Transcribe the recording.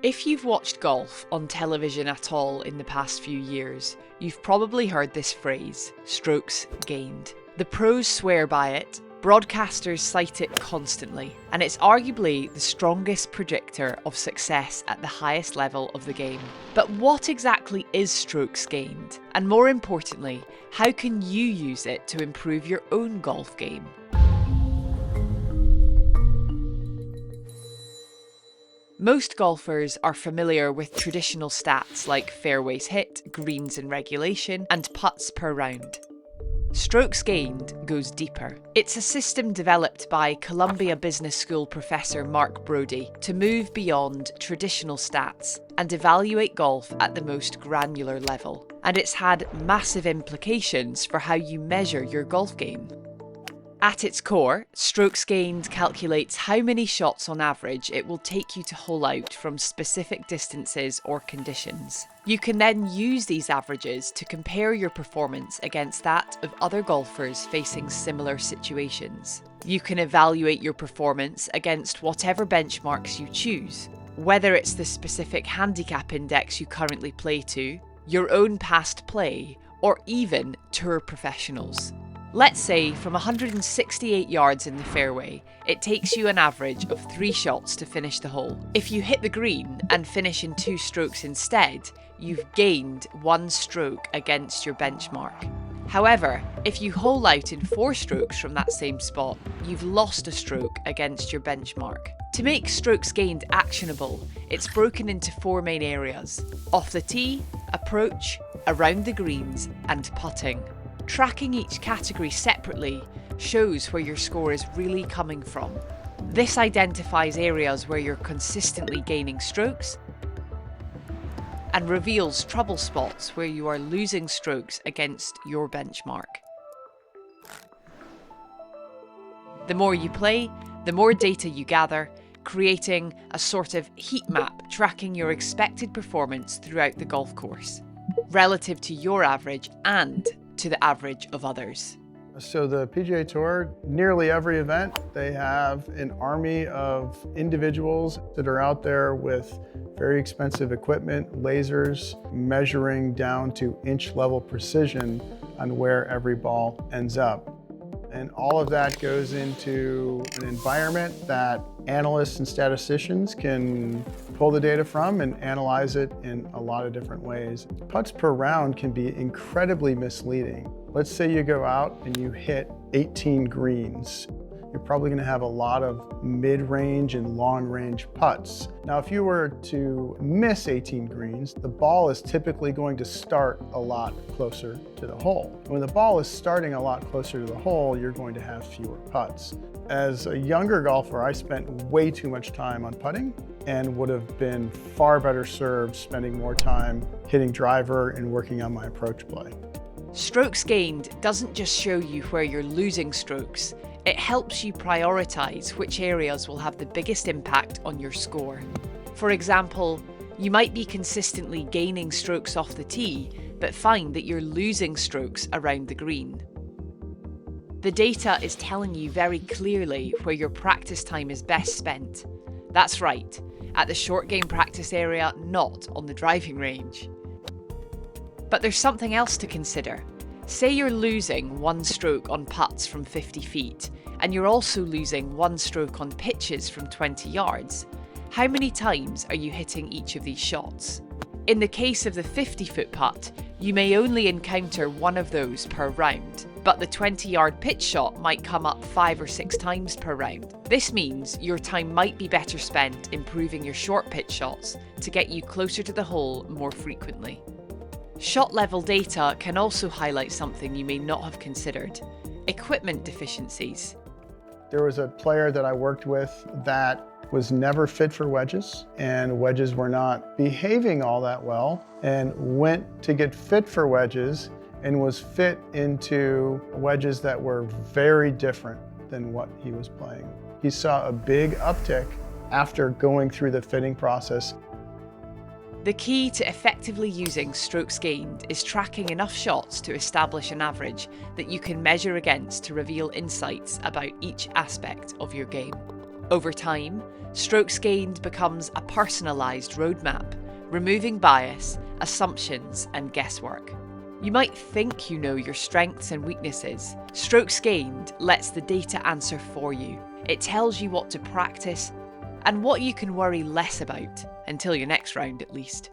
If you've watched golf on television at all in the past few years, you've probably heard this phrase, strokes gained. The pros swear by it, broadcasters cite it constantly, and it's arguably the strongest predictor of success at the highest level of the game. But what exactly is strokes gained? And more importantly, how can you use it to improve your own golf game? Most golfers are familiar with traditional stats like fairways hit, greens in regulation, and putts per round. Strokes gained goes deeper. It's a system developed by Columbia Business School professor Mark Broadie to move beyond traditional stats and evaluate golf at the most granular level. And it's had massive implications for how you measure your golf game. At its core, strokes gained calculates how many shots on average it will take you to hole out from specific distances or conditions. You can then use these averages to compare your performance against that of other golfers facing similar situations. You can evaluate your performance against whatever benchmarks you choose, whether it's the specific handicap index you currently play to, your own past play, or even tour professionals. Let's say from 168 yards in the fairway, it takes you an average of 3 shots to finish the hole. If you hit the green and finish in 2 strokes instead, you've gained 1 stroke against your benchmark. However, if you hole out in 4 strokes from that same spot, you've lost a stroke against your benchmark. To make strokes gained actionable, it's broken into 4 main areas: off the tee, approach, around the greens, and putting. Tracking each category separately shows where your score is really coming from. This identifies areas where you're consistently gaining strokes and reveals trouble spots where you are losing strokes against your benchmark. The more you play, the more data you gather, creating a sort of heat map tracking your expected performance throughout the golf course, relative to your average and to the average of others. So the PGA Tour, nearly every event, they have an army of individuals that are out there with very expensive equipment, lasers, measuring down to inch level precision on where every ball ends up. And all of that goes into an environment that analysts and statisticians can pull the data from and analyze it in a lot of different ways. Putts per round can be incredibly misleading. Let's say you go out and you hit 18 greens. You're probably going to have a lot of mid-range and long-range putts. Now, if you were to miss 18 greens, the ball is typically going to start a lot closer to the hole. When the ball is starting a lot closer to the hole, you're going to have fewer putts. As a younger golfer, I spent way too much time on putting and would have been far better served spending more time hitting driver and working on my approach play. Strokes gained doesn't just show you where you're losing strokes, it helps you prioritise which areas will have the biggest impact on your score. For example, you might be consistently gaining strokes off the tee, but find that you're losing strokes around the green. The data is telling you very clearly where your practice time is best spent. That's right, at the short game practice area, not on the driving range. But there's something else to consider. Say you're losing 1 stroke on putts from 50 feet, and you're also losing 1 stroke on pitches from 20 yards. How many times are you hitting each of these shots? In the case of the 50-foot putt, you may only encounter 1 of those per round, but the 20-yard pitch shot might come up 5 or 6 times per round. This means your time might be better spent improving your short pitch shots to get you closer to the hole more frequently. Shot level data can also highlight something you may not have considered: equipment deficiencies. There was a player that I worked with that was never fit for wedges, and wedges were not behaving all that well, and went to get fit for wedges and was fit into wedges that were very different than what he was playing. He saw a big uptick after going through the fitting process. The key to effectively using strokes gained is tracking enough shots to establish an average that you can measure against to reveal insights about each aspect of your game. Over time, strokes gained becomes a personalised roadmap, removing bias, assumptions, and guesswork. You might think you know your strengths and weaknesses. Strokes gained lets the data answer for you. It tells you what to practice and what you can worry less about, until your next round at least.